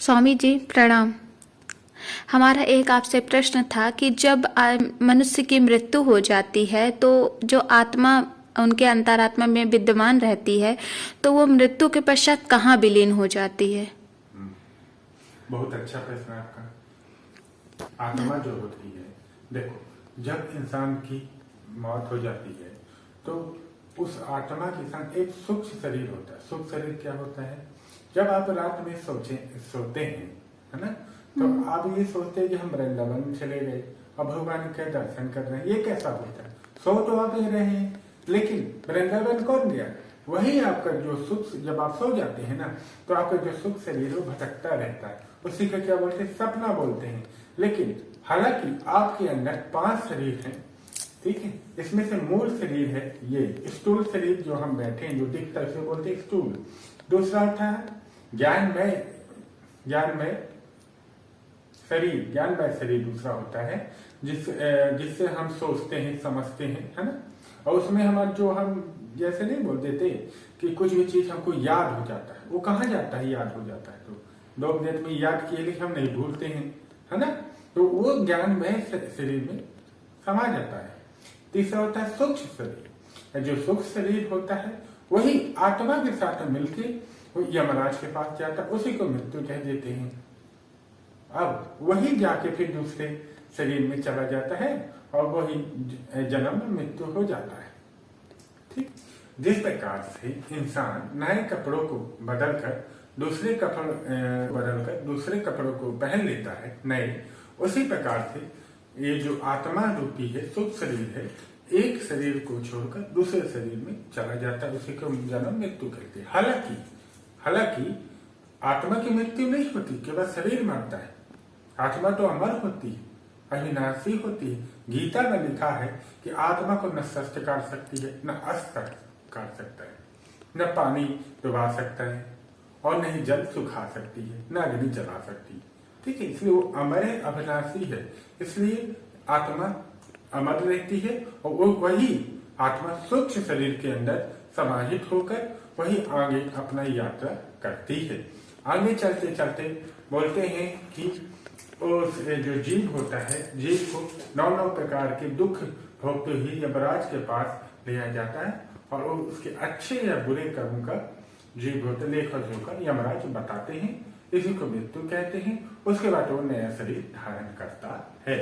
स्वामी जी प्रणाम। हमारा एक आपसे प्रश्न था कि जब मनुष्य की मृत्यु हो जाती है तो जो आत्मा उनके अंतरात्मा में विद्यमान रहती है तो वो मृत्यु के पश्चात कहाँ विलीन हो जाती है? बहुत अच्छा प्रश्न है आपका। आत्मा जो होती है, देखो, जब इंसान की मौत हो जाती है तो उस आत्मा के साथ एक सूक्ष्म शरीर होता है। सूक्ष्म शरीर क्या होता है? जब आप रात में सोते हैं, है ना, तो आप ये सोचते हैं कि हम वृंदावन चले गए और भगवान के दर्शन कर रहे हैं। ये कैसा होता है? सो तो आप ही रहे हैं, लेकिन वृंदावन कौन गया? वही आपका जो सुख, जब आप सो जाते हैं ना, तो आपका जो सुख शरीर वो भटकता रहता है। उसी का क्या बोलते हैं? सपना बोलते हैं। लेकिन हालांकि आपके अंदर 5 शरीर हैं, ठीक है। इसमें से मूल शरीर है ये स्थूल शरीर, जो हम बैठे हैं, जो दिखता है, उसे बोलते हैं स्थूल। दूसरा होता है ज्ञानमय शरीर दूसरा होता है, जिससे हम सोचते हैं, समझते हैं, है ना। और उसमें हमारा जो हम जैसे नहीं बोल देते कि कुछ भी चीज हमको याद हो जाता है, वो कहाँ जाता है? याद हो जाता है तो 2 मिनट में याद किए, लेकिन हम नहीं भूलते हैं, है ना। तो वो ज्ञानमय शरीर में समा जाता है। तीसरा होता है सूक्ष्म शरीर। जो सूक्ष्म शरीर होता है वही आत्मा के साथ मिलके यमराज के पास जाता है, उसी को मृत्यु कह देते हैं। अब वही जाके फिर दूसरे शरीर में चला जाता है और वही जन्म में मृत्यु हो जाता है, ठीक। जिस प्रकार से इंसान नए कपड़ों को बदलकर दूसरे कपड़ों को पहन लेता है नए, उसी प्रकार से ये जो आत्मा रूपी है, सूक्ष्म शरीर है, एक शरीर को छोड़कर दूसरे शरीर में चला जाता है, उसी को जन्म मृत्यु कहते हैं। हालांकि आत्मा की मृत्यु नहीं होती, केवल शरीर मरता है। आत्मा तो अमर होती है, अविनाशी होती है। गीता में लिखा है कि आत्मा को न शस्त्र काट सकती है, न अस्त्र काट सकता है, न पानी डुबा सकता है, और न ही जल सुखा सकती है, न अग्नि जला सकती है, ठीक है। इसलिए वो अमर है, अविनाशी है, इसलिए आत्मा अमर रहती है। और वो वही आत्मा सूक्ष्म शरीर के अंदर समाहित होकर वही आगे अपना यात्रा करती है। आगे चलते चलते बोलते हैं कि उस जो जीव होता है, जीव को 9 प्रकार के दुख भोगते ही यमराज के पास ले जाता है, और वो उसके अच्छे या बुरे कर्म का जीव होता लेखा जोखा यमराज बताते हैं, इसी को मृत्यु कहते हैं। उसके बाद वो नया शरीर धारण करता है।